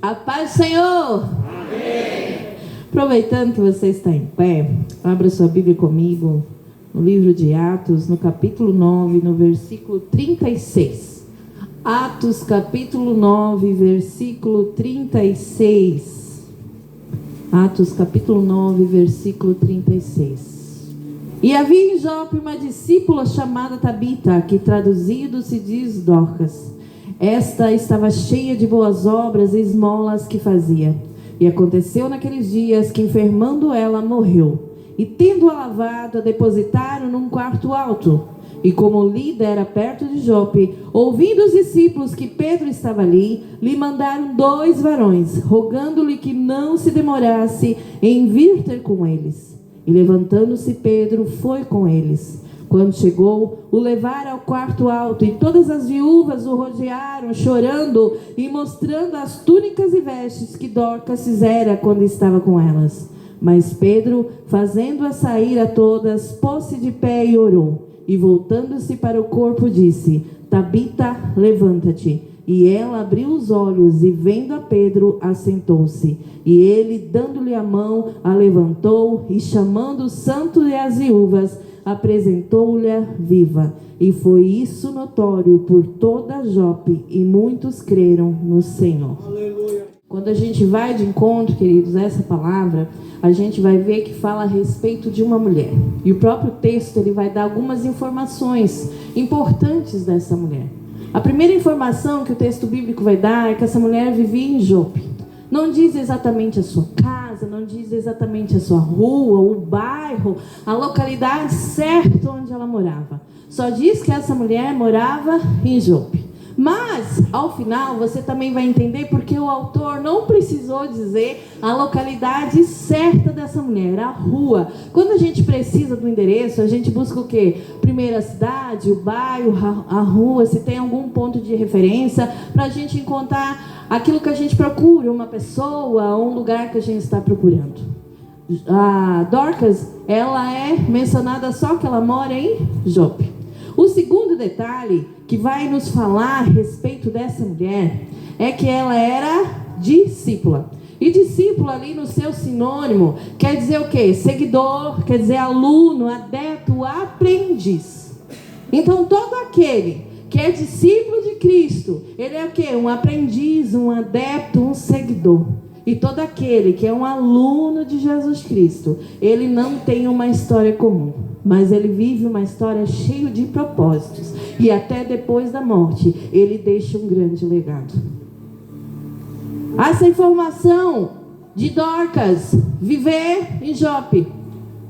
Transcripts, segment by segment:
A paz do Senhor. Amém. Aproveitando que você está em pé, abra sua Bíblia comigo no livro de Atos, no capítulo 9, no versículo 36. Atos, capítulo 9, versículo 36. Atos, capítulo 9, versículo 36. E havia em Jope uma discípula chamada Tabita, que traduzido se diz Dorcas. Esta estava cheia de boas obras e esmolas que fazia. E aconteceu naqueles dias que, enfermando ela, morreu. E tendo-a lavado, a depositaram num quarto alto. E como Lida era perto de Jope, ouvindo os discípulos que Pedro estava ali, lhe mandaram 2 varões, rogando-lhe que não se demorasse em vir ter com eles. E levantando-se Pedro, foi com eles. Quando chegou, o levaram ao quarto alto, e todas as viúvas o rodearam, chorando e mostrando as túnicas e vestes que Dorcas fizera quando estava com elas. Mas Pedro, fazendo-a sair a todas, pôs-se de pé e orou. E voltando-se para o corpo, disse: Tabita, levanta-te. E ela abriu os olhos, e vendo a Pedro, assentou-se. E ele, dando-lhe a mão, a levantou, e chamando o santo e as viúvas, apresentou-lhe viva. E foi isso notório por toda Jope, e muitos creram no Senhor. Aleluia. Quando a gente vai de encontro, queridos, a essa palavra, a gente vai ver que fala a respeito de uma mulher. E o próprio texto, ele vai dar algumas informações importantes dessa mulher. A primeira informação que o texto bíblico vai dar é que essa mulher vivia em Jope. Não diz exatamente a sua casa, não diz exatamente a sua rua, o bairro, a localidade certa onde ela morava. Só diz que essa mulher morava em Jope. Mas, ao final, você também vai entender porque o autor não precisou dizer a localidade certa dessa mulher, a rua. Quando a gente precisa do endereço, a gente busca o quê? Primeiro a cidade, o bairro, a rua, se tem algum ponto de referência, para a gente encontrar aquilo que a gente procura, uma pessoa, um lugar que a gente está procurando. A Dorcas, ela é mencionada só que ela mora em Jope. O segundo detalhe que vai nos falar a respeito dessa mulher é que ela era discípula. E discípula ali no seu sinônimo quer dizer o quê? Seguidor, quer dizer aluno, adepto, aprendiz. Então todo aquele que é discípulo de Cristo, ele é o quê? Um aprendiz, um adepto, um seguidor. E todo aquele que é um aluno de Jesus Cristo, ele não tem uma história comum, mas ele vive uma história cheia de propósitos. E até depois da morte, ele deixa um grande legado. Essa informação de Dorcas, viver em Jope,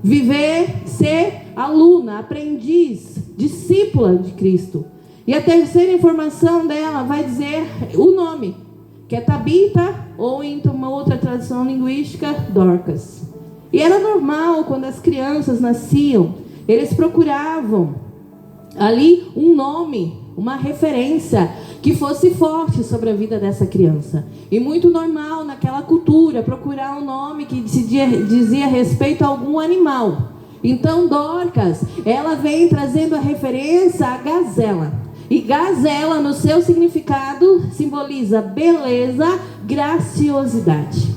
viver, ser aluna, aprendiz, discípula de Cristo. E a terceira informação dela vai dizer o nome, que é Tabita, ou em uma outra tradução linguística, Dorcas. E era normal, quando as crianças nasciam, eles procuravam ali um nome, uma referência que fosse forte sobre a vida dessa criança. E muito normal naquela cultura procurar um nome que dizia respeito a algum animal. Então Dorcas, ela vem trazendo a referência à gazela. E gazela, no seu significado, simboliza beleza, graciosidade.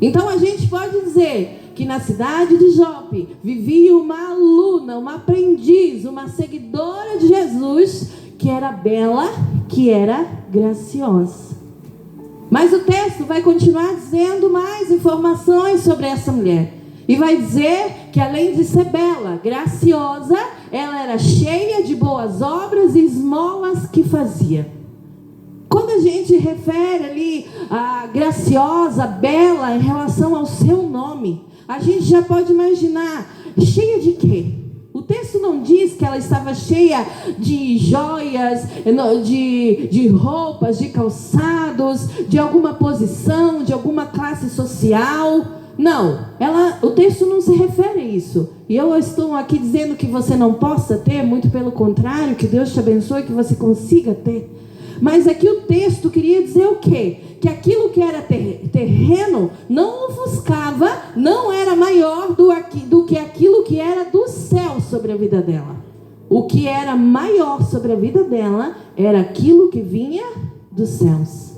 Então a gente pode dizer que na cidade de Jope vivia uma aluna, uma aprendiz, uma seguidora de Jesus, que era bela, que era graciosa. Mas o texto vai continuar dizendo mais informações sobre essa mulher. E vai dizer que além de ser bela, graciosa, ela era cheia de boas obras e esmolas que fazia. Quando a gente refere ali a graciosa, bela, em relação ao seu nome, a gente já pode imaginar, cheia de quê? O texto não diz que ela estava cheia de joias, de roupas, de calçados, de alguma posição, de alguma classe social. Não, o texto não se refere a isso. E eu estou aqui dizendo que você não possa ter, muito pelo contrário, que Deus te abençoe, que você consiga ter. Mas aqui o texto queria dizer o quê? Que aquilo que era terreno não ofuscava, não era maior do que aquilo que era do céu sobre a vida dela. O que era maior sobre a vida dela era aquilo que vinha dos céus.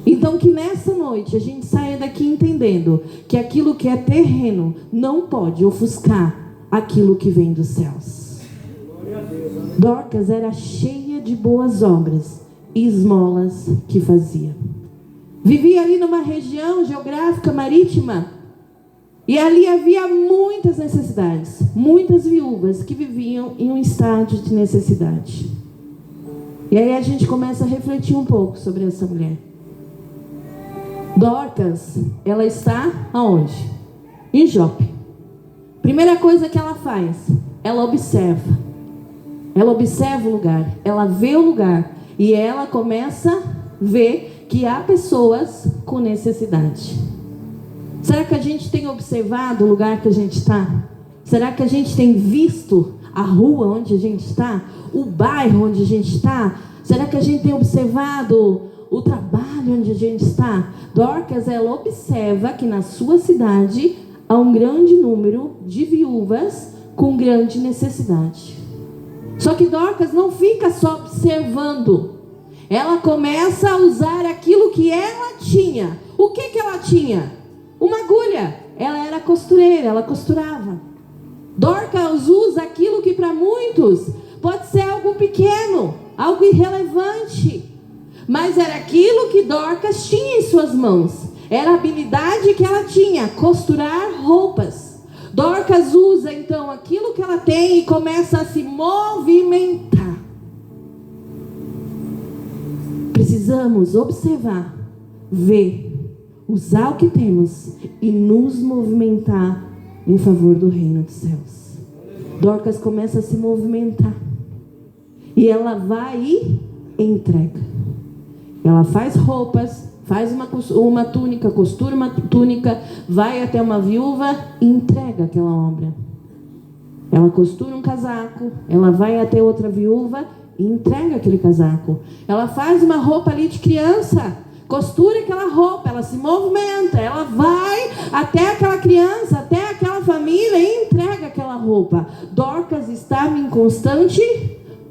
Então que nessa noite a gente saia daqui entendendo que aquilo que é terreno não pode ofuscar aquilo que vem dos céus. Dorcas era cheia de boas obras e esmolas que fazia. Vivia ali numa região geográfica marítima e ali havia muitas necessidades, muitas viúvas que viviam em um estágio de necessidade. E aí a gente começa a refletir um pouco sobre essa mulher. Dorcas, ela está aonde? Em Jope. Primeira coisa que ela faz, ela observa. Ela observa o lugar, ela vê o lugar e ela começa a ver que há pessoas com necessidade. Será que a gente tem observado o lugar que a gente está? Será que a gente tem visto a rua onde a gente está? O bairro onde a gente está? Será que a gente tem observado o trabalho onde a gente está? Dorcas, ela observa que na sua cidade há um grande número de viúvas com grande necessidade. Só que Dorcas não fica só observando. Ela começa a usar aquilo que ela tinha. O que ela tinha? Uma agulha. Ela era costureira, ela costurava. Dorcas usa aquilo que para muitos pode ser algo pequeno, algo irrelevante. Mas era aquilo que Dorcas tinha em suas mãos. Era a habilidade que ela tinha, costurar roupas. Dorcas usa então aquilo que ela tem e começa a se movimentar. Precisamos observar, ver, usar o que temos e nos movimentar em favor do reino dos céus. Dorcas começa a se movimentar. E ela vai e entrega. Ela faz roupas, faz uma túnica, costura uma túnica, vai até uma viúva e entrega aquela obra. Ela costura um casaco, ela vai até outra viúva e entrega aquele casaco. Ela faz uma roupa ali de criança, costura aquela roupa, ela se movimenta, ela vai até aquela criança, até aquela família e entrega aquela roupa. Dorcas estava em constante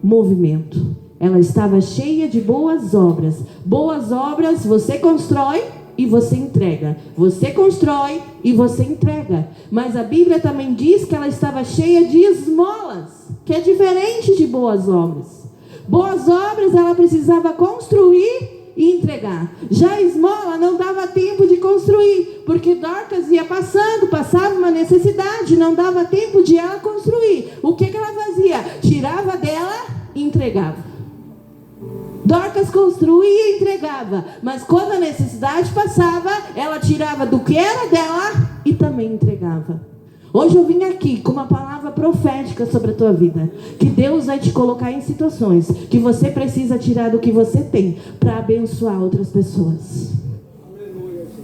movimento. Ela estava cheia de boas obras. Boas obras você constrói e você entrega. Você constrói e você entrega. Mas a Bíblia também diz que ela estava cheia de esmolas, que é diferente de boas obras. Boas obras ela precisava construir e entregar. Já a esmola não dava tempo de construir, porque Dorcas ia passava uma necessidade, não dava tempo de ela construir. O que ela fazia? Tirava dela e entregava. Dorcas construía e entregava, mas quando a necessidade passava, ela tirava do que era dela e também entregava. Hoje eu vim aqui com uma palavra profética sobre a tua vida, que Deus vai te colocar em situações que você precisa tirar do que você tem para abençoar outras pessoas.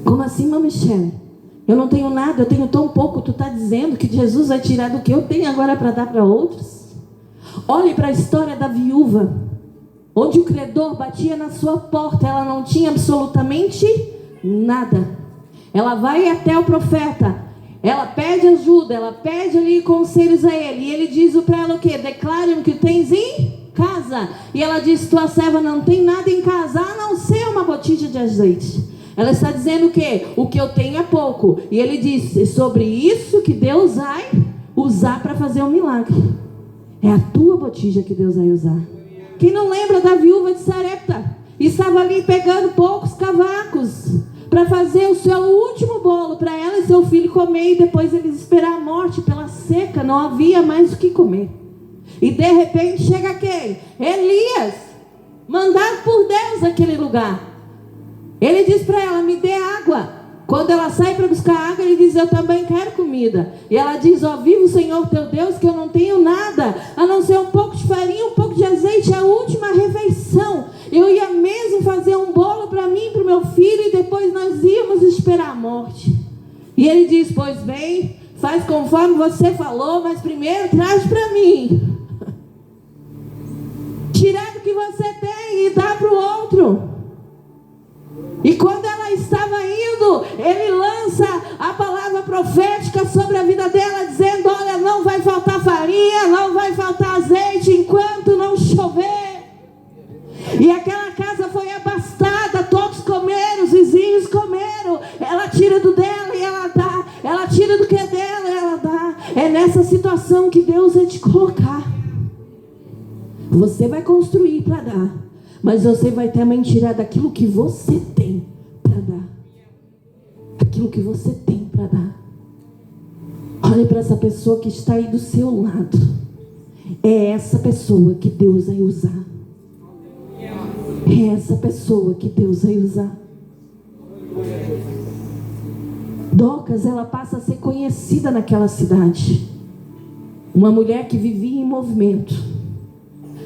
Como assim, Mãe Michele? Eu não tenho nada, eu tenho tão pouco. Tu está dizendo que Jesus vai tirar do que eu tenho agora para dar para outros? Olhe para a história da viúva, onde o credor batia na sua porta, ela não tinha absolutamente nada. Ela vai até o profeta, ela pede ajuda, ela pede ali conselhos a ele, e ele diz para ela o quê? Declare o que tens em casa. E ela diz: tua serva não tem nada em casa, a não ser uma botija de azeite. Ela está dizendo o quê? O que eu tenho é pouco. E ele diz: é sobre isso que Deus vai usar para fazer um milagre. É a tua botija que Deus vai usar. Quem não lembra da viúva de Sarepta? Estava ali pegando poucos cavacos para fazer o seu último bolo para ela e seu filho comer, e depois eles esperar a morte pela seca. Não havia mais o que comer. E de repente chega quem? Elias, mandado por Deus naquele lugar. Ele diz para ela: me dê água. Quando ela sai para buscar água, ele diz: eu também quero comida. E ela diz: ó, vive o Senhor teu Deus, que eu não tenho nada, a não ser um pouco de farinha, um pouco de azeite, a última refeição. Eu ia mesmo fazer um bolo para mim e para o meu filho, e depois nós íamos esperar a morte. E ele diz: pois bem, faz conforme você falou, mas primeiro traz para mim. Tirar do que você tem e dar para o outro. E quando ela estava indo, ele lança a palavra profética sobre a vida dela, dizendo: olha, não vai faltar farinha, não vai faltar azeite enquanto não chover. E aquela casa foi abastada, todos comeram, tira do dela e ela dá. Ela tira do que é dela e ela dá. É nessa situação que Deus vai te colocar. Você vai construir para dar, mas você vai também tirar daquilo que você tem para dar. Aquilo que você tem para dar. Olhe para essa pessoa que está aí do seu lado. É essa pessoa que Deus vai usar. É essa pessoa que Deus vai usar. Dorcas, ela passa a ser conhecida naquela cidade. Uma mulher que vivia em movimento.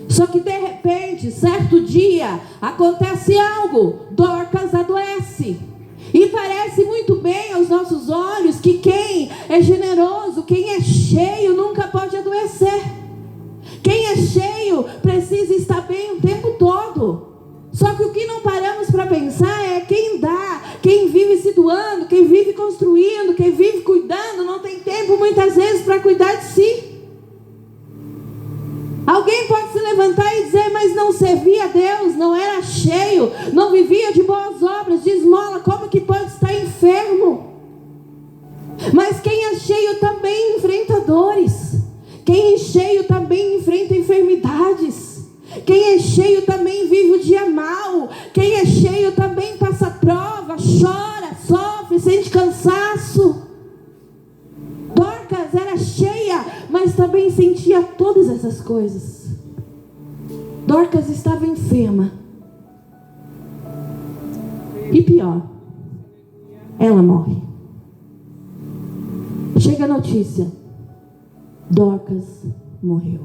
Só que de repente, certo dia, acontece algo. Dorcas adoece. E parece muito bem aos nossos olhos que quem é generoso, quem é cheio, nunca pode adoecer. Quem é cheio precisa estar bem o tempo todo. Só que o que não paramos para pensar é quem dá, quem vive se doando, quem vive construindo, quem vive cuidando, não tem tempo muitas vezes para cuidar de si. Alguém pode se levantar e dizer, mas não servia a Deus, não era cheio, não vivia de boas obras, de esmola, como que pode estar enfermo? Mas quem é cheio também enfrenta dores. Quem é cheio também enfrenta enfermidades. Quem é cheio também vive o dia mal. Quem é cheio também passa prova, chora, sofre, sente cansaço. Dorcas era cheia, mas também sentia todas essas coisas. Dorcas estava enferma. E pior, ela morre. Chega a notícia: Dorcas morreu.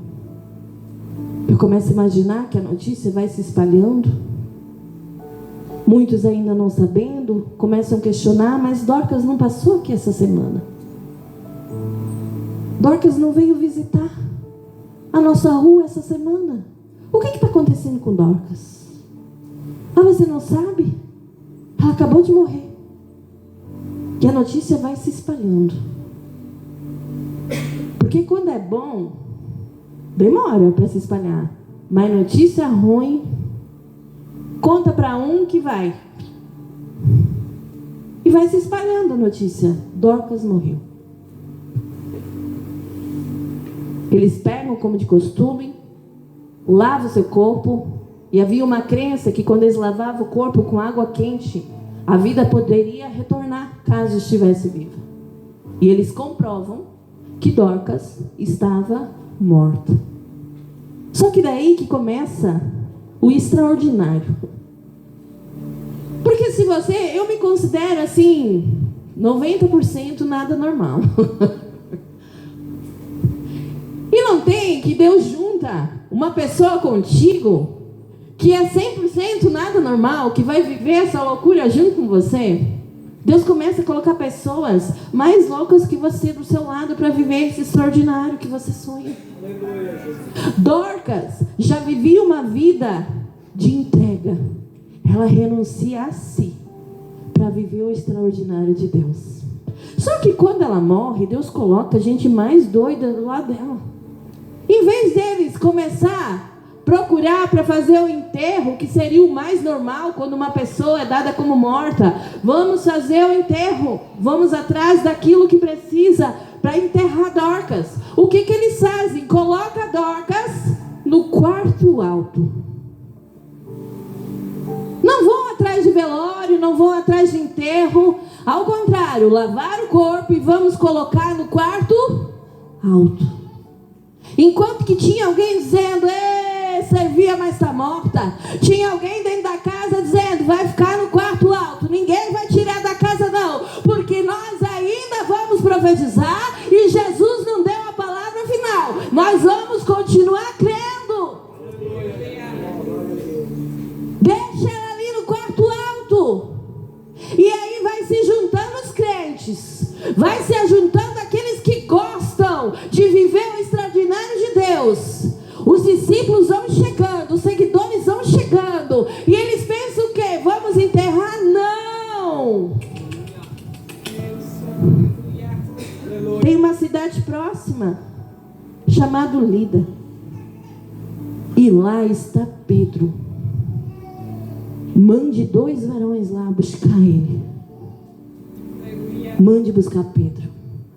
Eu começo a imaginar que a notícia vai se espalhando. Muitos ainda não sabendo, começam a questionar, mas Dorcas não passou aqui essa semana. Dorcas não veio visitar a nossa rua essa semana. O que está acontecendo com Dorcas? Ah, você não sabe? Ela acabou de morrer. E a notícia vai se espalhando. Porque quando é bom, demora para se espalhar. Mas notícia ruim, conta para um que vai. E vai se espalhando a notícia. Dorcas morreu. Eles pegam como de costume, lavam o seu corpo. E havia uma crença que quando eles lavavam o corpo com água quente, a vida poderia retornar caso estivesse viva. E eles comprovam que Dorcas estava morta. Só que daí que começa o extraordinário. Porque se você, eu me considero assim, 90% nada normal. E não tem que Deus junta uma pessoa contigo que é 100% nada normal, que vai viver essa loucura junto com você. Deus começa a colocar pessoas mais loucas que você do seu lado para viver esse extraordinário que você sonha. Dorcas já vivia uma vida de entrega. Ela renuncia a si para viver o extraordinário de Deus. Só que quando ela morre, Deus coloca gente mais doida do lado dela. Em vez deles começar a procurar para fazer o enterro, que seria o mais normal quando uma pessoa é dada como morta, vamos fazer o enterro, vamos atrás daquilo que precisa para enterrar Dorcas. O que eles fazem? Coloca Dorcas no quarto alto. Não vão atrás de velório, não vão atrás de enterro. Ao contrário, lavar o corpo e vamos colocar no quarto alto. Enquanto que tinha alguém dizendo, servia, mas está morta. Tinha alguém dentro da casa dizendo, vai ficar no quarto alto. Ninguém vai tirar da casa não, porque nós ainda vamos profetizar e Jesus não deu a palavra final. Nós vamos continuar crendo. Deixa ela ali no quarto alto. E aí vai se juntando os crentes. Vai se juntando aqueles que gostam de viver o extraordinário de Deus. Os discípulos vão chegando, os seguidores vão chegando. E eles pensam o quê? Vamos enterrar? Não! Tem uma cidade próxima chamada Lida. E lá está Pedro. Mande 2 varões lá buscar ele. Mande buscar Pedro.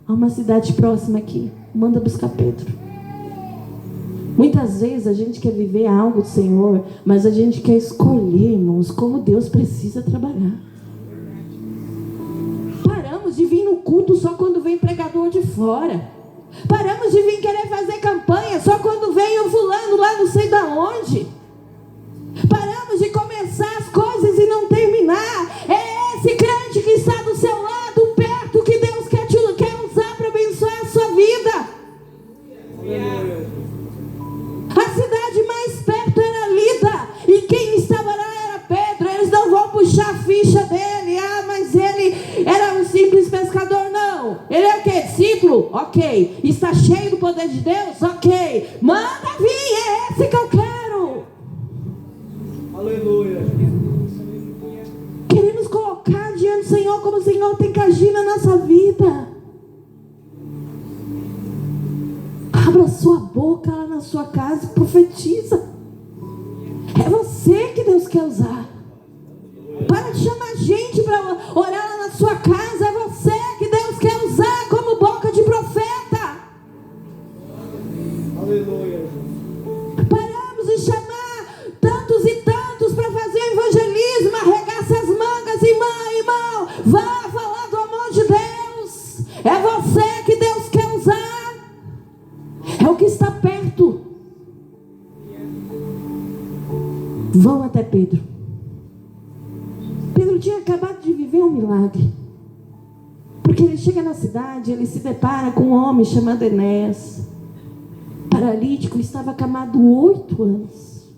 Há uma cidade próxima aqui. Manda buscar Pedro. Muitas vezes a gente quer viver algo do Senhor, mas a gente quer escolher, irmãos, como Deus precisa trabalhar. Paramos de vir no culto só quando vem pregador de fora. Paramos de vir querer fazer campanha só quando vem o fulano lá não sei da onde. Paramos de começar as coisas e não terminar. É esse crente que está do seu lado, perto, que Deus quer usar para abençoar a sua vida. A cidade mais perto era Lida, e quem estava lá era Pedro. Eles não vão puxar a ficha dele. Ah, mas ele era um simples pescador. Não, ele é o quê? Discípulo? Ok. Está cheio do poder de Deus? Ok. Manda vir, é esse que eu quero. Aleluia. Queremos colocar diante do Senhor como o Senhor tem que agir na nossa vida. Abra sua boca lá na sua casa e profetiza. É você que Deus quer usar. Para de chamar gente para orar lá na sua casa. É você que Deus quer usar como boca de profeta. Aleluia. Paramos de chamar tantos e tantos para fazer evangelismo. Arregaça as mangas, irmão. Vá falar do amor de Deus. É você que Deus quer usar. É o que está perto. Vão até Pedro. Pedro tinha acabado de viver um milagre. Porque ele chega na cidade, ele se depara com um homem chamado Enéas. Paralítico, estava acamado 8 anos.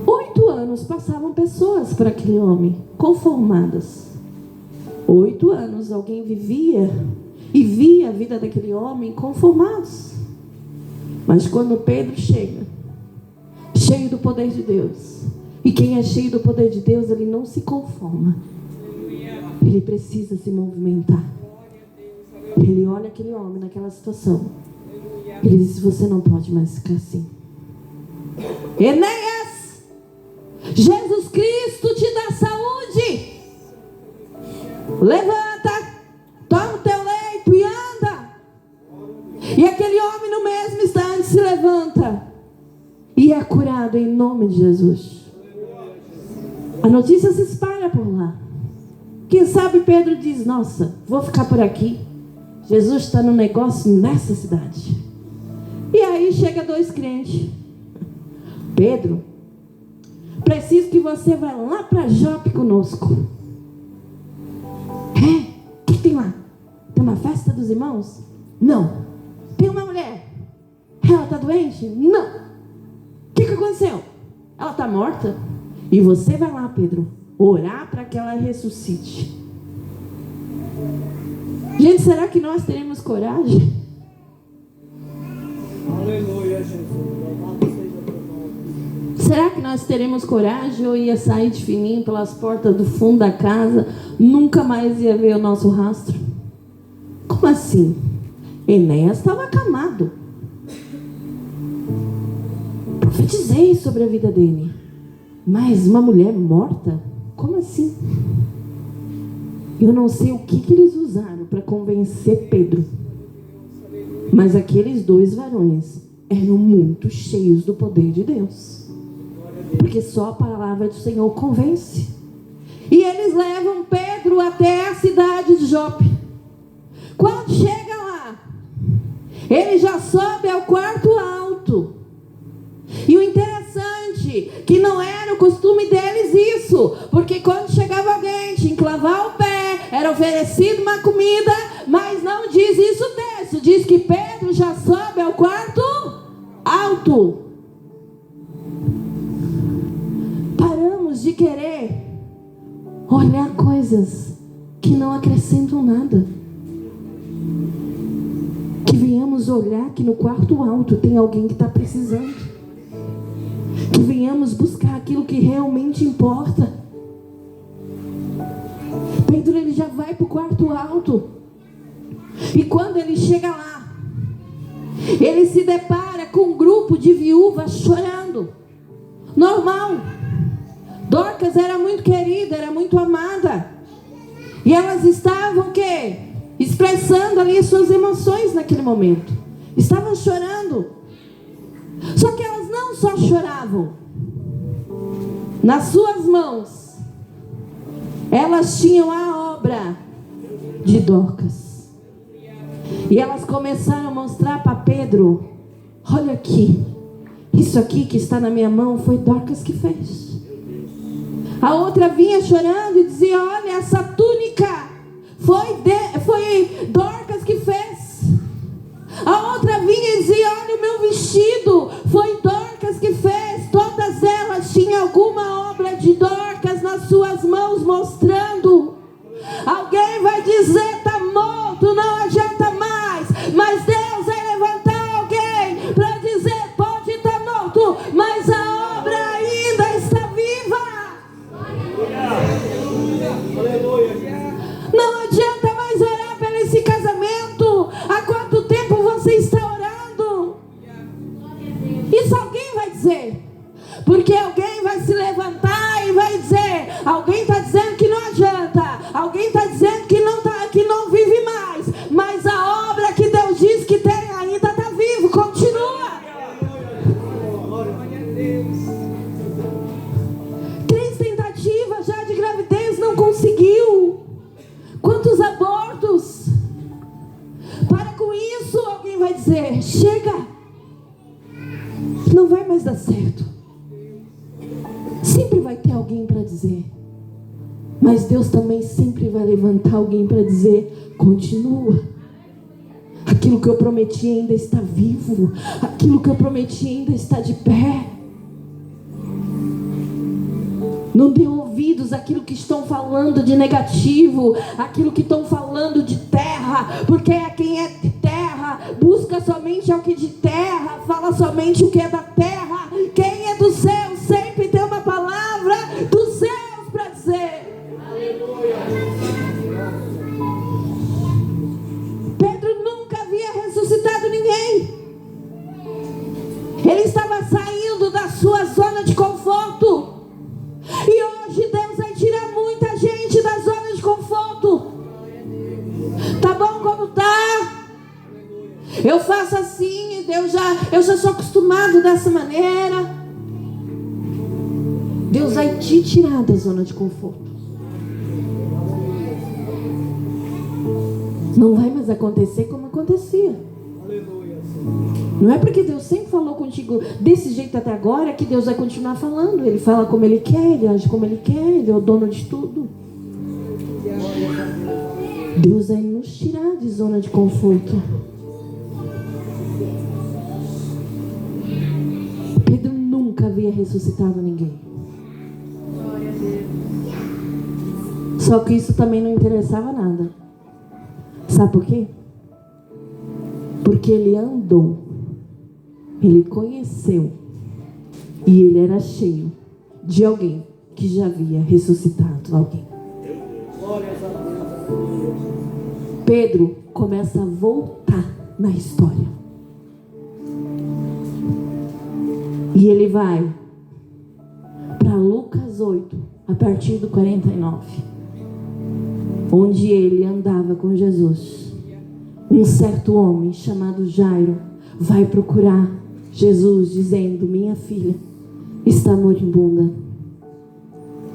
8 anos passavam pessoas por aquele homem, conformadas. 8 anos alguém vivia e via a vida daquele homem conformados. Mas quando Pedro chega, cheio do poder de Deus, e quem é cheio do poder de Deus, ele não se conforma. Ele precisa se movimentar. Ele olha aquele homem naquela situação. Ele diz: você não pode mais ficar assim. Enéas, Jesus Cristo te dá saúde. Levanta, toma o teu leito e anda. E aquele homem no mesmo instante se levanta e é curado em nome de Jesus. A notícia se espalha por lá. Quem sabe Pedro diz: nossa, vou ficar por aqui. Jesus está no negócio nessa cidade. E aí chega 2 crentes. Pedro, preciso que você vá lá para Jope conosco. O que tem lá? Tem uma festa dos irmãos? Não. Tem uma mulher. Ela está doente? Não. O que aconteceu? Ela está morta. E você vai lá, Pedro, orar para que ela ressuscite. Gente, será que nós teremos coragem? Aleluia, Jesus. Louvado seja o teu nome. Será que nós teremos coragem ou ia sair de fininho pelas portas do fundo da casa, nunca mais ia ver o nosso rastro? Como assim? Enéas estava acamado. Profetizei sobre a vida dele. Mas uma mulher morta? Como assim? Eu não sei o que eles usaram para convencer Pedro. Mas aqueles 2 varões eram muito cheios do poder de Deus. Porque só a palavra do Senhor convence. E eles levam Pedro até a cidade de Jope. Quando chega lá, ele já sobe ao quarto alto. E o interessante, que não era o costume deles isso. Porque quando chegava alguém, tinha que lavar o pé, era oferecido uma comida. Mas não diz isso o texto. Diz que Pedro já sobe ao quarto alto. Paramos de querer olhar coisas que não acrescentam nada. Que venhamos olhar que no quarto alto tem alguém que está precisando. Que venhamos buscar aquilo que realmente importa. Pedro, ele já vai para o quarto alto. E quando ele chega lá, ele se depara com um grupo de viúvas chorando. Normal. Dorcas era muito querida, era muito amada. elas estavam o quê? Expressando ali as suas emoções naquele momento. Estavam chorando. Só que elas não só choravam. Nas suas mãos, elas tinham a obra de Dorcas. E elas começaram a mostrar para Pedro: olha aqui, isso aqui que está na minha mão foi Dorcas que fez. A outra vinha chorando e dizia: olha, essa túnica foi Dorcas que fez. A outra vinha e dizia: olha, o meu vestido foi Dorcas que fez. Todas elas tinham alguma obra de Dorcas nas suas mãos mostrando. Alguém vai dizer: está morto, não adianta mais. Mas Deus vai levantar alguém para dizer: pode estar morto, mas a obra ainda está viva. Não adianta mais orar por esse casamento. Há quanto tempo você está orando? Isso alguém vai dizer. Porque alguém vai se levantar e vai dizer: alguém está dizendo que não adianta, alguém está dizendo que não vive mais, mas a obra que Deus diz que tem ainda está vivo, continua. 3 tentativas já de gravidez, não conseguiu. Quantos abortos? Para com isso, alguém vai dizer: chega, não vai mais dar certo. Sempre vai ter alguém para dizer. Mas Deus também sempre vai levantar alguém para dizer: continua. Aquilo que eu prometi ainda está vivo. Aquilo que eu prometi ainda está de pé. Não dê ouvidos àquilo que estão falando de negativo, aquilo que estão falando de terra, porque quem é de terra busca somente o que é de terra, fala somente o que é da terra. Quem é do céu sempre tem uma palavra dos céus para dizer. Aleluia. Pedro nunca havia ressuscitado ninguém. Ele estava saindo da sua zona de conforto. E hoje Deus vai tirar muita gente da zona de conforto. Tá bom como tá? Eu faço assim, eu já sou acostumado dessa maneira. Deus vai te tirar da zona de conforto. Não vai mais acontecer como acontecia. Não é porque Deus sempre falou contigo desse jeito até agora que Deus vai continuar falando. Ele fala como Ele quer, Ele age como Ele quer, Ele é o dono de tudo. Deus vai nos tirar de zona de conforto. Pedro nunca havia ressuscitado ninguém. Só que isso também não interessava nada. Sabe por quê? Porque ele andou, ele conheceu, e ele era cheio de alguém que já havia ressuscitado alguém. Pedro começa a voltar na história. E ele vai para Lucas 8, a partir do 49, onde ele andava com Jesus. Um certo homem chamado Jairo vai procurar Jesus dizendo: minha filha está moribunda,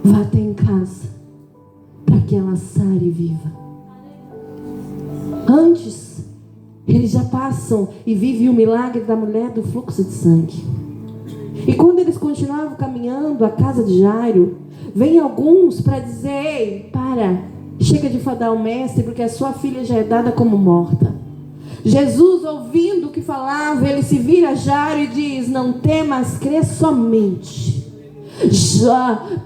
vá até em casa para que ela sare viva. Antes, eles já passam e vivem o milagre da mulher do fluxo de sangue. E quando eles continuavam caminhando à casa de Jairo, vem alguns para dizer: ei, chega de fadar o mestre, porque a sua filha já é dada como morta. Jesus, ouvindo o que falava, ele se vira a Jairo e diz: não temas, crê somente.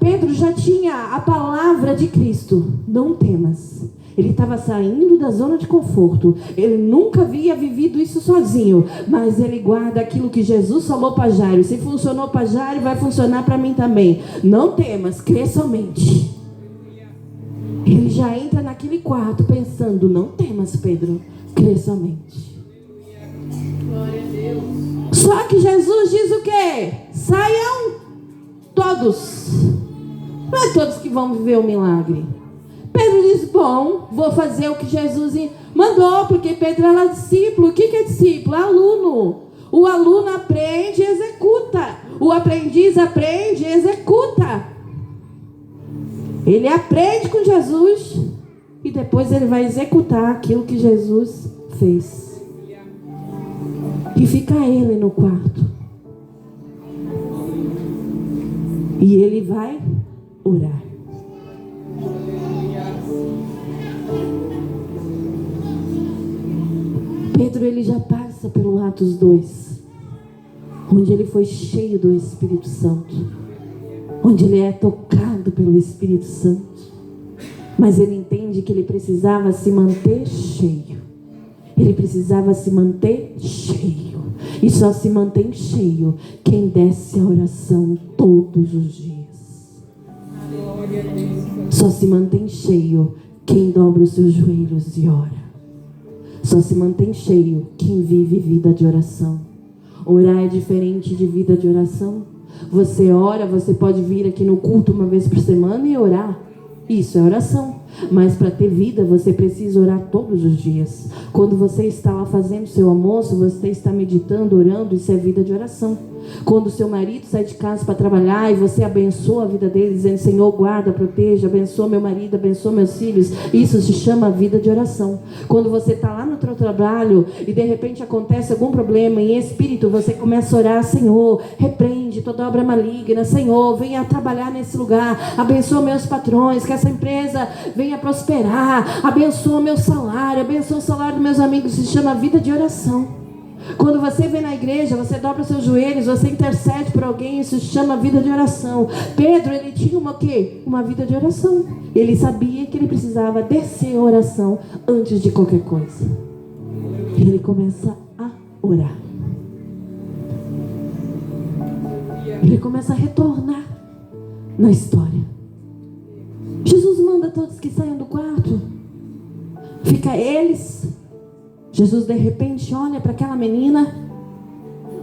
Pedro já tinha a palavra de Cristo: não temas. Ele estava saindo da zona de conforto. Ele nunca havia vivido isso sozinho, mas ele guarda aquilo que Jesus falou para Jairo. Se funcionou para Jairo, vai funcionar para mim também. Não temas, crê somente. Ele já entra naquele quarto pensando: não temas, Pedro, crê somente. Glória a Deus. Só que Jesus diz o quê? Saiam todos. Não é todos que vão viver o milagre. Pedro diz: bom, vou fazer o que Jesus mandou, porque Pedro era discípulo. O que é discípulo? Aluno. O aluno aprende e executa. O aprendiz aprende e executa. Ele aprende com Jesus e depois ele vai executar aquilo que Jesus fez. E fica ele no quarto. E ele vai orar. Pedro, ele já passa pelo Atos 2, onde ele foi cheio do Espírito Santo, onde ele é tocado pelo Espírito Santo, mas ele entende que ele precisava se manter cheio. Ele precisava se manter cheio. E só se mantém cheio quem desce a oração todos os dias. Só se mantém cheio quem dobra os seus joelhos e ora. Só se mantém cheio quem vive vida de oração. Orar é diferente de vida de oração. Você ora, você pode vir aqui no culto uma vez por semana e orar. Isso é oração. Mas para ter vida, você precisa orar todos os dias. Quando você está lá fazendo seu almoço, você está meditando, orando, isso é vida de oração. Quando o seu marido sai de casa para trabalhar e você abençoa a vida dele, dizendo: Senhor, guarda, proteja, abençoa meu marido, abençoa meus filhos, isso se chama vida de oração. Quando você está lá no teu trabalho e de repente acontece algum problema, em espírito você começa a orar: Senhor, repreende toda obra maligna, Senhor, venha trabalhar nesse lugar, abençoa meus patrões, que essa empresa venha prosperar, abençoa meu salário, abençoa o salário dos meus amigos, se chama vida de oração. Quando você vem na igreja, você dobra os seus joelhos, você intercede por alguém, isso se chama vida de oração. Pedro, ele tinha uma o quê? Uma vida de oração. Ele sabia que ele precisava descer a oração antes de qualquer coisa. E ele começa a orar. Ele começa a retornar na história. Jesus manda todos que saiam do quarto. Fica eles. Jesus de repente olha para aquela menina,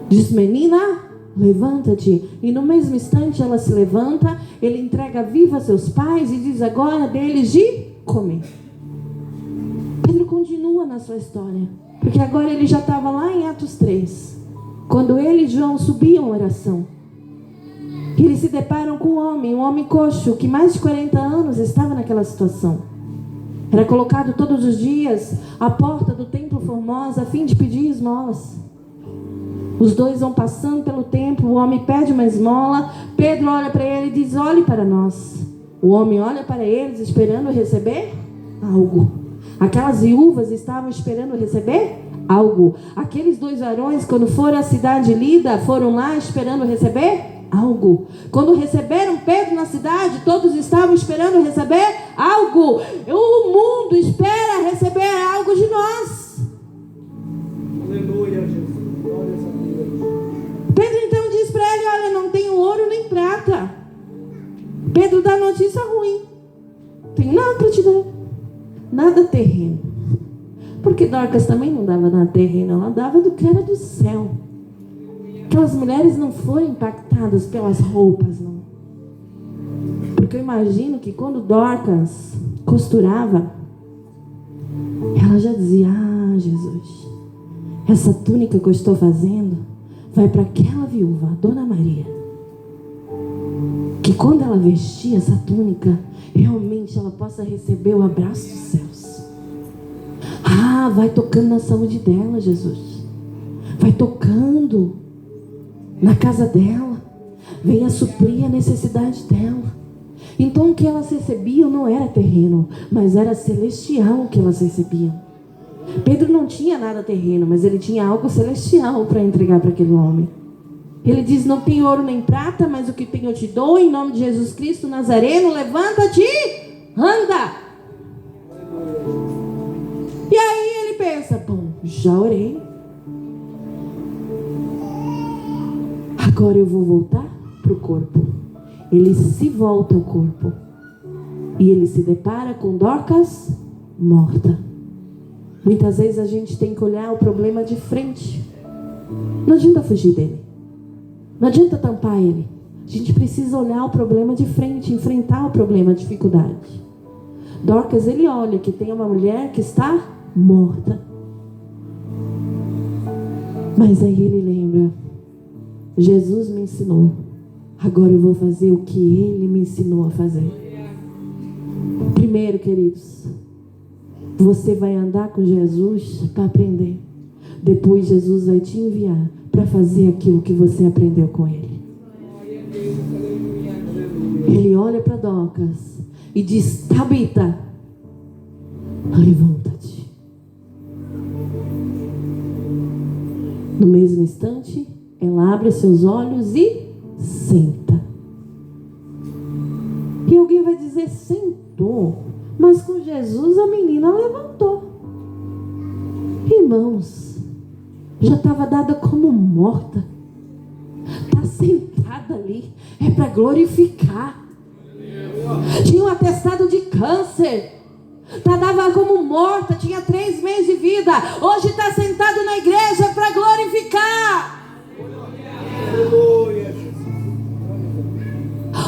diz: menina, levanta-te. E no mesmo instante ela se levanta, ele entrega viva a seus pais e diz: agora deles de comer. Pedro continua na sua história, porque agora ele já estava lá em Atos 3, quando ele e João subiam a oração. E eles se deparam com um homem coxo, que mais de 40 anos estava naquela situação. Era colocado todos os dias à porta do templo Formosa a fim de pedir esmolas. Os dois vão passando pelo templo, o homem pede uma esmola, Pedro olha para ele e diz: olhe para nós. O homem olha para eles esperando receber algo. Aquelas viúvas estavam esperando receber algo. Aqueles dois varões, quando foram à cidade de Lida, foram lá esperando receber algo. Quando receberam Pedro na cidade, todos estavam esperando receber algo. O mundo espera receber algo de nós. Aleluia, Jesus. Glória a Deus. Pedro então diz para ele: olha, não tenho ouro nem prata. Pedro dá notícia ruim: tenho nada para te dar, nada terreno. Porque Dorcas também não dava nada terreno, ela dava do que era do céu. Aquelas mulheres não foram impactadas pelas roupas, não. Porque eu imagino que quando Dorcas costurava, ela já dizia: ah, Jesus, essa túnica que eu estou fazendo vai para aquela viúva, a Dona Maria, que quando ela vestir essa túnica, realmente ela possa receber o abraço dos céus. Ah, vai tocando na saúde dela, Jesus. Vai tocando na casa dela, venha suprir a necessidade dela. Então o que elas recebiam não era terreno, mas era celestial o que elas recebiam. Pedro não tinha nada terreno, mas ele tinha algo celestial para entregar para aquele homem. Ele diz: não tem ouro nem prata, mas o que tenho eu te dou, em nome de Jesus Cristo Nazareno, levanta-te, anda. E aí ele pensa: bom, já orei, agora eu vou voltar para o corpo. Ele se volta ao corpo e ele se depara com Dorcas morta. Muitas vezes a gente tem que olhar o problema de frente. Não adianta fugir dele, não adianta tampar ele. A gente precisa olhar o problema de frente, enfrentar o problema, a dificuldade. Dorcas, ele olha que tem uma mulher que está morta. Mas aí ele lembra: Jesus me ensinou, agora eu vou fazer o que ele me ensinou a fazer. Primeiro, queridos, você vai andar com Jesus para aprender. Depois Jesus vai te enviar para fazer aquilo que você aprendeu com ele. Ele olha para Dorcas e diz: Tabita, levanta-te. No mesmo instante, ela abre seus olhos e senta. E alguém vai dizer: sentou, mas com Jesus a menina levantou. Irmãos, já estava dada como morta. Está sentada ali, é para glorificar. Tinha um atestado de câncer, estava como morta, tinha 3 meses de vida. Hoje está sentado na igreja para glorificar.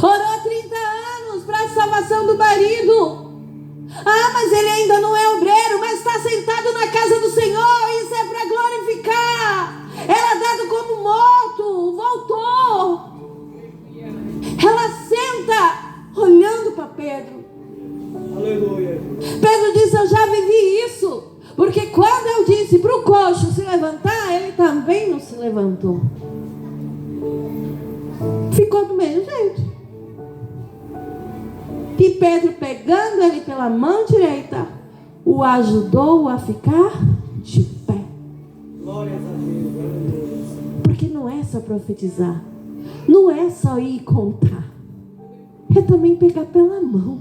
Orou 30 anos para a salvação do marido. Mas ele ainda não é obreiro, mas está sentado na casa do Senhor. Isso é para glorificar. Ela dado como morto, voltou. Ela senta olhando para Pedro. Aleluia. Pedro diz: eu já vivi isso. Porque quando eu disse para o coxo se levantar, ele também não se levantou. Ficou do mesmo jeito. E Pedro, pegando ele pela mão direita, o ajudou a ficar de pé. Glórias a Deus. Porque não é só profetizar, não é só ir contar, é também pegar pela mão.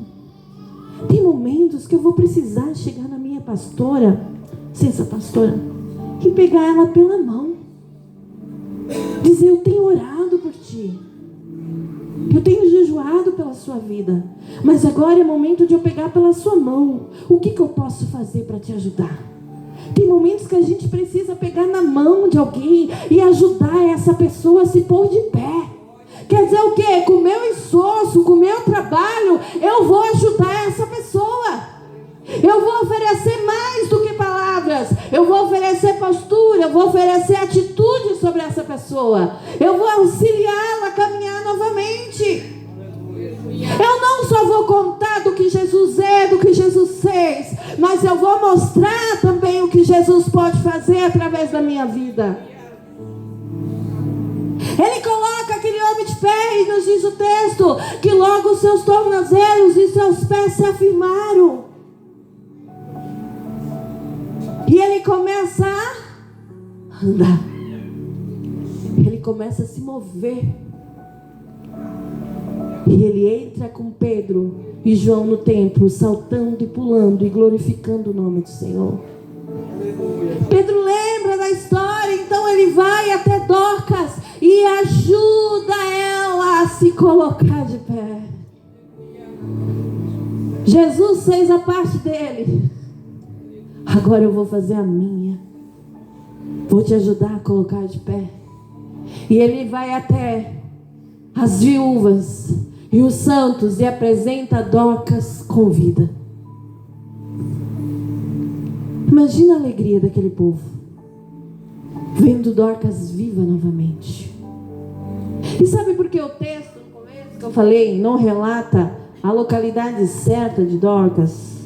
Tem momentos que eu vou precisar chegar na minha pastora, licença pastora, e pegar ela pela mão, dizer: eu tenho orado por ti, eu tenho jejuado pela sua vida, mas agora é momento de eu pegar pela sua mão. O que eu posso fazer para te ajudar? Tem momentos que a gente precisa pegar na mão de alguém e ajudar essa pessoa a se pôr de pé. Quer dizer o quê? Com o meu esforço, com o meu trabalho, eu vou ajudar essa pessoa. Eu vou oferecer mais do que palavras. Eu vou oferecer postura, eu vou oferecer atitude sobre essa pessoa. Eu vou auxiliá-la a caminhar novamente. Eu não só vou contar do que Jesus é, do que Jesus fez, mas eu vou mostrar também o que Jesus pode fazer através da minha vida. Ele coloca aquele homem de pé e nos diz o texto que logo os seus tornozelos e seus pés se afirmaram. E ele começa a andar. Ele começa a se mover. E ele entra com Pedro e João no templo, saltando e pulando e glorificando o nome do Senhor. Pedro lembra da história, então ele vai até Dorcas e ajuda ela a se colocar de pé. Jesus fez a parte dele. Agora eu vou fazer a minha. Vou te ajudar a colocar de pé. E ele vai até as viúvas e os santos e apresenta Dorcas com vida. Imagina a alegria daquele povo, vendo Dorcas viva novamente. E sabe por que o texto, no começo que eu falei, não relata a localidade certa de Dorcas?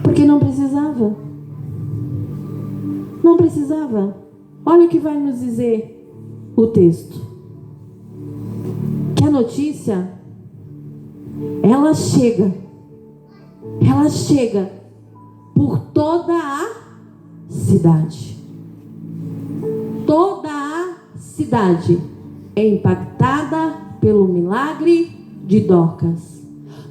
Porque não precisava. Não precisava. Olha o que vai nos dizer o texto. Que a notícia, ela chega por toda a cidade. Toda a cidade é impactada pelo milagre de Dorcas.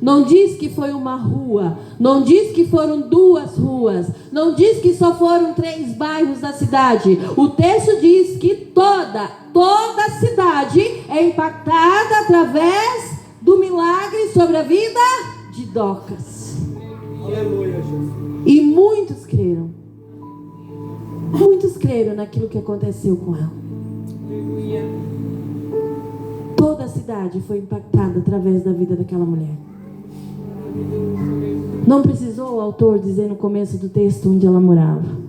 Não diz que foi uma rua, não diz que foram 2 ruas, não diz que só foram 3 bairros da cidade. O texto diz que toda a cidade é impactada através do milagre sobre a vida de Dorcas. Aleluia, Jesus. E muitos creram. Muitos creram naquilo que aconteceu com ela. Aleluia. Toda a cidade foi impactada através da vida daquela mulher. Não precisou o autor dizer no começo do texto onde ela morava.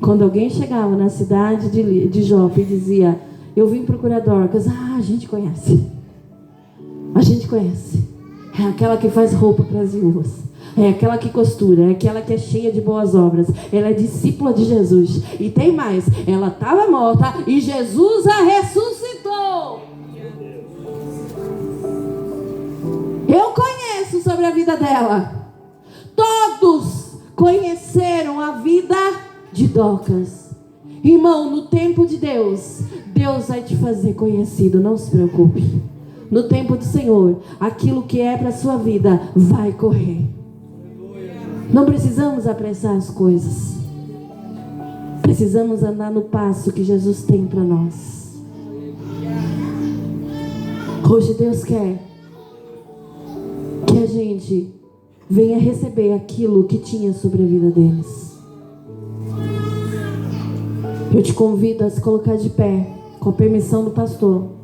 Quando alguém chegava na cidade de Jope e dizia: eu vim procurar Dorcas. A gente conhece. A gente conhece. É aquela que faz roupa para as viúvas. É aquela que costura. É aquela que é cheia de boas obras. Ela é discípula de Jesus. E tem mais. Ela estava morta e Jesus a ressuscitou. Eu conheço sobre a vida dela. Todos conheceram a vida de Dorcas. Irmão, no tempo de Deus, Deus vai te fazer conhecido. Não se preocupe. No tempo do Senhor, aquilo que é para a sua vida vai correr. Não precisamos apressar as coisas. Precisamos andar no passo que Jesus tem para nós. Hoje Deus quer que a gente venha receber aquilo que tinha sobre a vida deles. Eu te convido a se colocar de pé, com a permissão do pastor.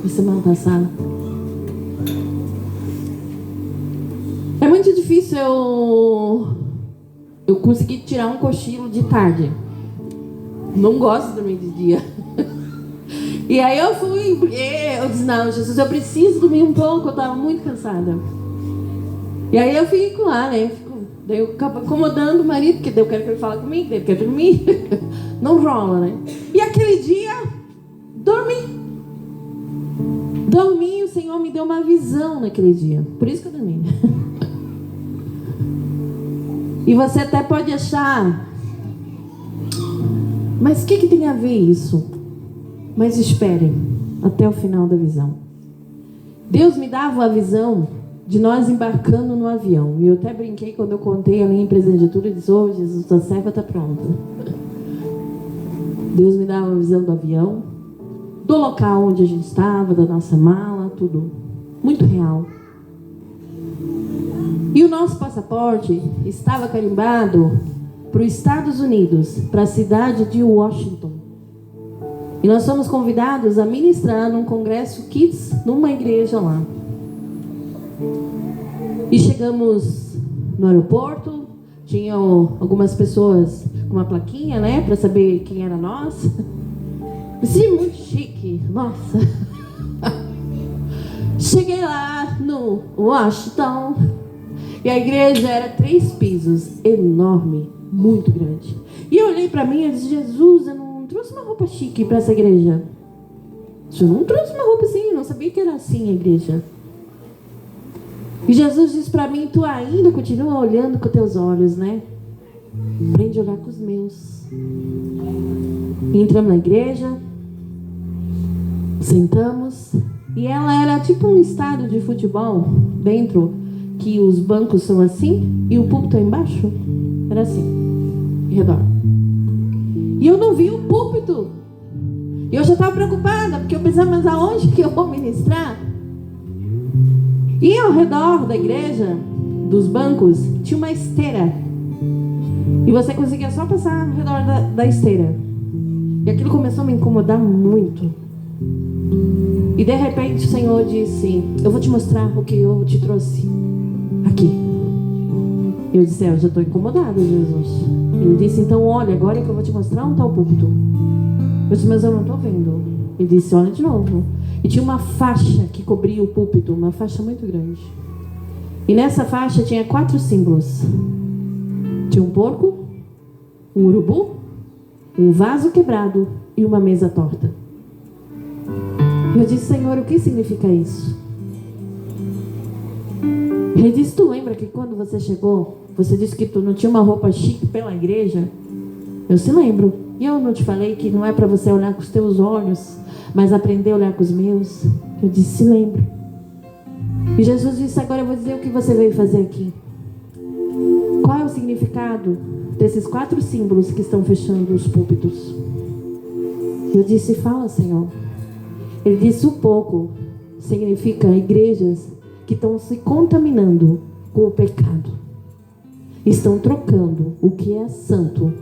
Semana passada, é muito difícil eu conseguir tirar um cochilo de tarde. Não gosto de dormir de dia. E aí eu disse: não, Jesus, eu preciso dormir um pouco. Eu estava muito cansada. E aí eu fico lá, né? Daí eu acabo incomodando o marido, porque eu quero que ele fale comigo, ele quer dormir. Não rola, né? E aquele dia, dormi, o Senhor me deu uma visão naquele dia. Por isso que eu dormi. E você até pode achar: mas o que tem a ver isso? Mas esperem até o final da visão. Deus me dava a visão de nós embarcando no avião. E eu até brinquei quando eu contei ali em Presentatura. Eu disse: ô Jesus, a serva está pronta. Deus me dava a visão do avião, do local onde a gente estava, da nossa mala, tudo muito real. E o nosso passaporte estava carimbado para os Estados Unidos, para a cidade de Washington. E nós fomos convidados a ministrar num congresso Kids, numa igreja lá. E chegamos no aeroporto, tinham algumas pessoas com uma plaquinha, né, para saber quem era nós. Sim, muito chique, nossa. Cheguei lá no Washington e a igreja era 3 pisos, enorme, muito grande. E eu olhei para mim e disse: Jesus, eu não trouxe uma roupa chique para essa igreja. Eu não trouxe uma roupa assim, eu não sabia que era assim a igreja. E Jesus disse para mim: tu ainda continua olhando com teus olhos, né? Aprende a olhar com os meus. E entramos na igreja, sentamos, e ela era tipo um estádio de futebol dentro, que os bancos são assim e o púlpito é embaixo. Era assim, em redor. E eu não vi o púlpito. E eu já estava preocupada, porque eu pensava: mas aonde que eu vou ministrar? E ao redor da igreja, dos bancos, tinha uma esteira. E você conseguia só passar ao redor da esteira. E aquilo começou a me incomodar muito. E de repente o Senhor disse: eu vou te mostrar o que eu te trouxe aqui. Eu disse: eu já estou incomodada, Jesus. Ele disse: então olha, agora que eu vou te mostrar onde está o púlpito. Eu disse: mas eu não estou vendo. Ele disse: olha de novo. E tinha uma faixa que cobria o púlpito, uma faixa muito grande. E nessa faixa tinha 4 símbolos. Tinha um porco, um urubu, um vaso quebrado e uma mesa torta. Eu disse: Senhor, o que significa isso? Ele disse: tu lembra que quando você chegou, você disse que tu não tinha uma roupa chique pela igreja? Eu se lembro. E eu não te falei que não é para você olhar com os teus olhos, mas aprender a olhar com os meus? Eu disse: se lembro. E Jesus disse: agora eu vou dizer o que você veio fazer aqui. Qual é o significado desses 4 símbolos que estão fechando os púlpitos? Eu disse: fala, Senhor. Ele disse: o pouco significa igrejas que estão se contaminando com o pecado. Estão trocando o que é santo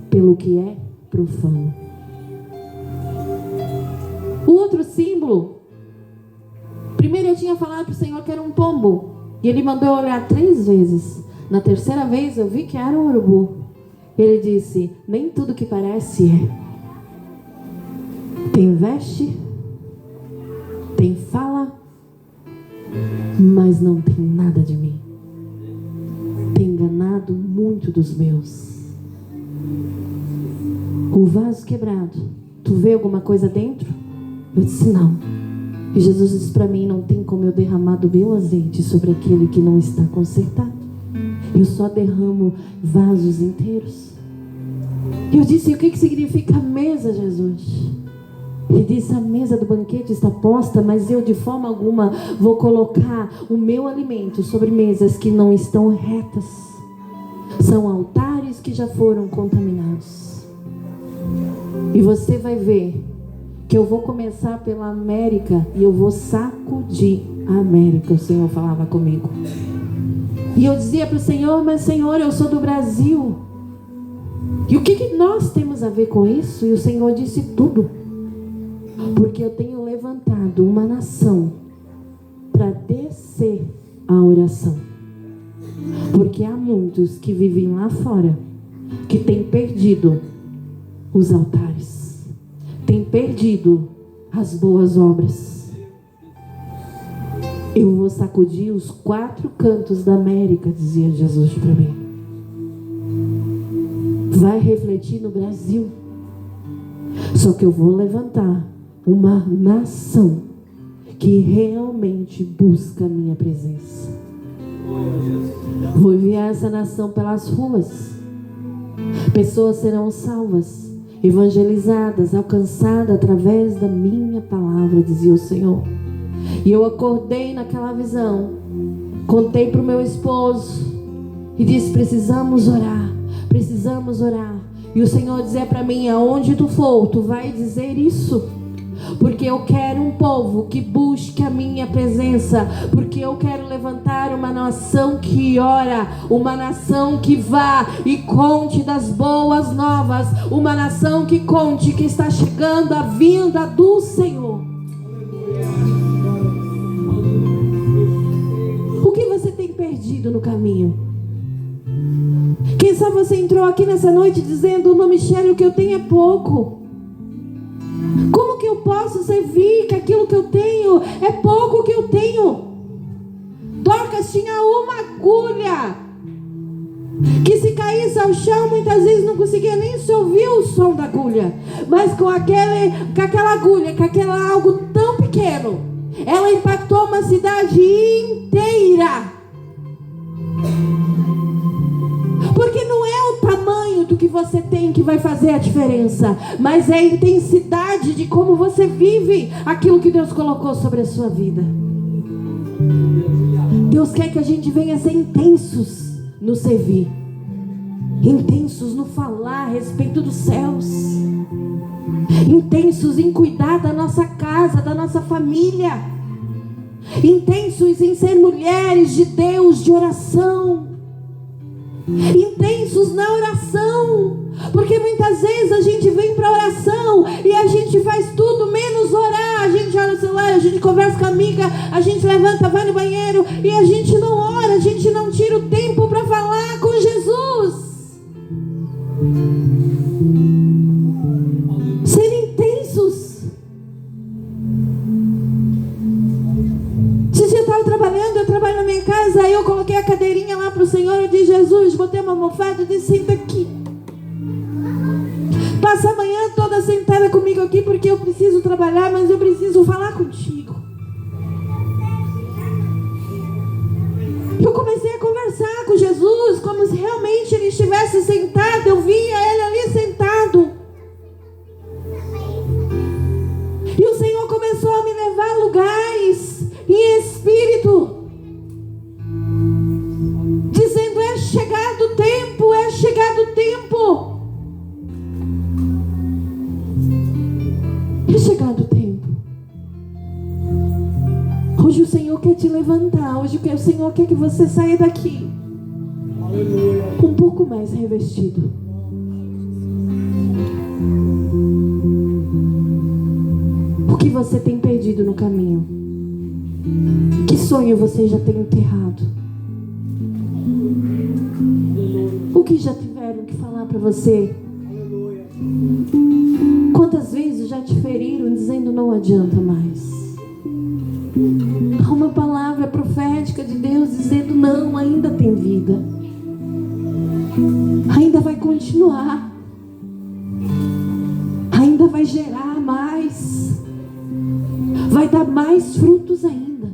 pelo que é profano. O outro símbolo, primeiro eu tinha falado para o Senhor que era um pombo, e Ele mandou eu olhar 3 vezes. Na terceira vez eu vi que era um urubu. Ele disse: nem tudo que parece é. Tem veste, tem fala, mas não tem nada de mim. Tem enganado muito dos meus. O vaso quebrado, tu vê alguma coisa dentro? Eu disse: não. E Jesus disse para mim: não tem como eu derramar do meu azeite sobre aquele que não está consertado. Eu só derramo vasos inteiros. E eu disse: e o que significa mesa, Jesus? Ele disse: a mesa do banquete está posta, mas eu de forma alguma vou colocar o meu alimento sobre mesas que não estão retas. São altares que já foram contaminados. E você vai ver que eu vou começar pela América e eu vou sacudir a América. O Senhor falava comigo. E eu dizia para o Senhor: mas Senhor, eu sou do Brasil. E o que nós temos a ver com isso? E o Senhor disse: tudo. Porque eu tenho levantado uma nação para descer a oração. Porque há muitos que vivem lá fora que têm perdido os altares, têm perdido as boas obras. Eu vou sacudir os 4 cantos da América, dizia Jesus para mim. Vai refletir no Brasil. Só que eu vou levantar uma nação que realmente busca a minha presença. Vou enviar essa nação pelas ruas. Pessoas serão salvas, evangelizadas, alcançadas através da minha palavra, dizia o Senhor. E eu acordei naquela visão, contei para o meu esposo e disse: precisamos orar, precisamos orar. E o Senhor dizia para mim: aonde tu for, tu vai dizer isso. Porque eu quero um povo que busque a minha presença. Porque eu quero levantar uma nação que ora, uma nação que vá e conte das boas novas, uma nação que conte que está chegando a vinda do Senhor. O que você tem perdido no caminho? Quem sabe você entrou aqui nessa noite dizendo: não, Michele, o que eu tenho é pouco. Como que eu posso servir que aquilo que eu tenho é pouco que eu tenho? Dorcas tinha uma agulha que se caísse ao chão muitas vezes não conseguia nem se ouvir o som da agulha. Mas com aquela agulha, com aquele algo tão pequeno, ela impactou uma cidade inteira. Porque não é o tamanho do que você tem que vai fazer a diferença, mas é a intensidade de como você vive aquilo que Deus colocou sobre a sua vida. Deus quer que a gente venha ser intensos no servir, intensos no falar a respeito dos céus, intensos em cuidar da nossa casa, da nossa família, intensos em ser mulheres de Deus, de oração, intensos na oração. Porque muitas vezes a gente vem para oração e a gente faz tudo menos orar. A gente olha o celular, a gente conversa com a amiga, a gente levanta, vai no banheiro e a gente não ora, a gente não tira o tempo para falar com Jesus. Ser intensos. Esse dia eu estava trabalhando, eu trabalho na minha casa, aí eu coloquei a cadeirinha lá para o Senhor, eu disse: Jesus, botei uma almofada e disse: senta aqui. Passa a manhã toda sentada comigo aqui, porque eu preciso trabalhar, mas eu preciso falar contigo. Eu comecei a conversar com Jesus, como se realmente ele estivesse sentado. Eu via ele ali sentado. E o Senhor começou a me levar a lugares em espírito, dizendo: é chegado o tempo, é chegado o tempo. É chegado o tempo. Hoje o Senhor quer te levantar. Hoje o Senhor quer que você saia daqui um pouco mais revestido. O que você tem perdido no caminho? Que sonho você já tem enterrado? O que já tiveram que falar para você? Quantas vezes já te feriram dizendo não adianta mais? Há uma palavra profética de Deus dizendo não, ainda tem vida, ainda vai continuar, ainda vai gerar mais, vai dar mais frutos ainda.